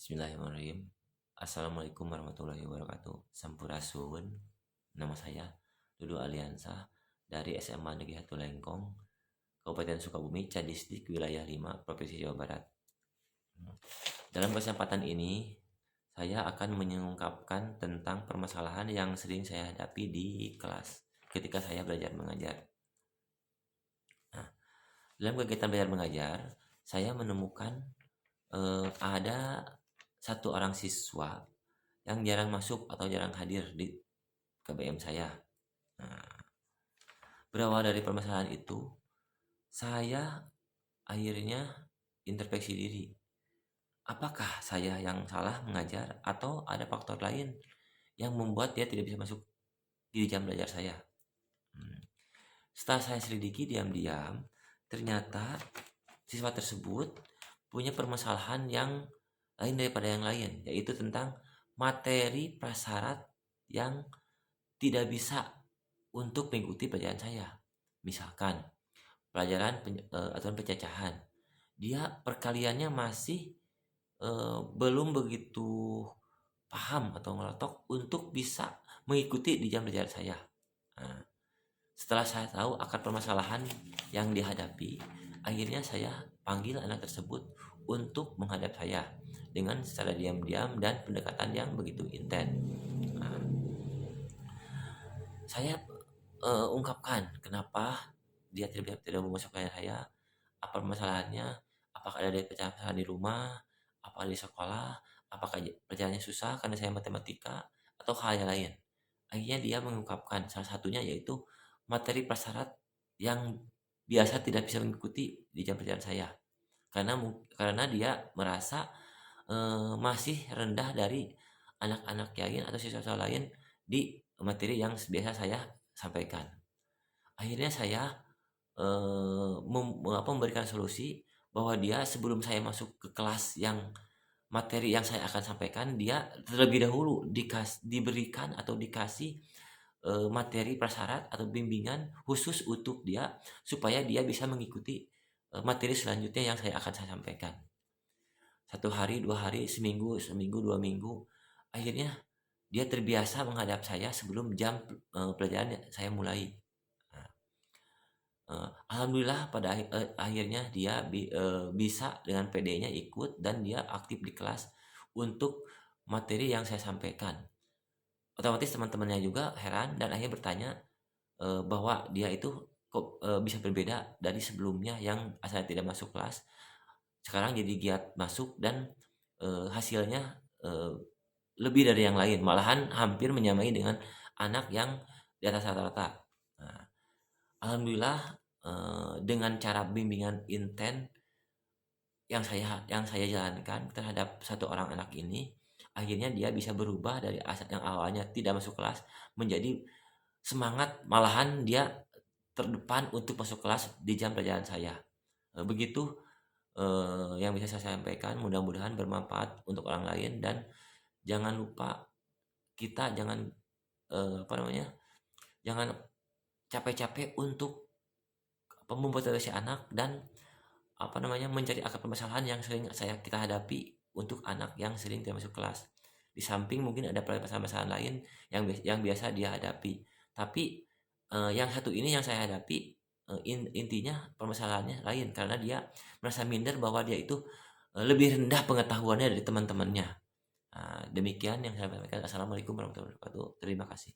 Bismillahirrahmanirrahim. Assalamualaikum warahmatullahi wabarakatuh. Sampurasun. Nama saya Dudu Aliansa dari SMA Negeri 1 Lengkong, Kabupaten Sukabumi, Cadisdik, Wilayah 5, Provinsi Jawa Barat. Dalam kesempatan ini, saya akan mengungkapkan tentang permasalahan yang sering saya hadapi di kelas ketika saya belajar mengajar. Nah, dalam kegiatan belajar mengajar, saya menemukan ada satu orang siswa yang jarang masuk atau jarang hadir di KBM saya. Nah, berawal dari permasalahan itu, saya akhirnya introspeksi diri. Apakah saya yang salah mengajar atau ada faktor lain yang membuat dia tidak bisa masuk di jam belajar saya? Setelah saya selidiki diam-diam, ternyata siswa tersebut punya permasalahan yang lain daripada yang lain, yaitu tentang materi prasyarat yang tidak bisa untuk mengikuti pelajaran saya. Misalkan pelajaran aturan pencacahan, dia perkaliannya masih belum begitu paham atau ngelotok untuk bisa mengikuti di jam belajar saya. Nah, setelah saya tahu akar permasalahan yang dihadapi, akhirnya saya panggil anak tersebut untuk menghadap saya dengan secara diam-diam dan pendekatan yang begitu intens. Nah, saya ungkapkan kenapa dia tidak mau masuk ke saya, apa masalahnya, apakah ada pecahan di rumah, apakah di sekolah, apakah pelajarannya susah karena saya matematika, atau hal yang lain. Akhirnya dia mengungkapkan salah satunya yaitu materi prasyarat yang biasa tidak bisa mengikuti di jam pelajaran saya karena dia merasa masih rendah dari anak-anak lain atau siswa lain di materi yang biasa saya sampaikan. Akhirnya saya memberikan solusi bahwa dia sebelum saya masuk ke kelas yang materi yang saya akan sampaikan, dia terlebih dahulu diberikan atau dikasih materi prasyarat atau bimbingan khusus untuk dia supaya dia bisa mengikuti materi selanjutnya yang saya sampaikan. 1 hari, 2 hari, seminggu, 2 minggu, akhirnya dia terbiasa menghadap saya sebelum jam pelajaran saya mulai. Alhamdulillah pada akhirnya dia bisa dengan PD-nya ikut dan dia aktif di kelas untuk materi yang saya sampaikan. Otomatis teman-temannya juga heran dan akhirnya bertanya bahwa dia itu kok bisa berbeda dari sebelumnya yang asalnya tidak masuk kelas, sekarang jadi giat masuk dan hasilnya lebih dari yang lain, malahan hampir menyamai dengan anak yang di atas rata-rata. Nah, alhamdulillah dengan cara bimbingan intens yang saya jalankan terhadap satu orang anak ini, akhirnya dia bisa berubah dari yang awalnya tidak masuk kelas menjadi semangat, malahan dia terdepan untuk masuk kelas di jam pelajaran saya. Begitu yang bisa saya sampaikan, mudah-mudahan bermanfaat untuk orang lain dan jangan lupa kita jangan jangan capek-capek untuk memotivasi anak dan mencari akar permasalahan yang sering kita hadapi untuk anak yang sering tidak masuk kelas. Di samping mungkin ada permasalahan lain yang biasa dia hadapi, tapi yang satu ini yang saya hadapi intinya permasalahannya lain karena dia merasa minder bahwa dia itu lebih rendah pengetahuannya dari teman-temannya. Demikian yang saya sampaikan. Assalamualaikum warahmatullahi wabarakatuh. Terima kasih.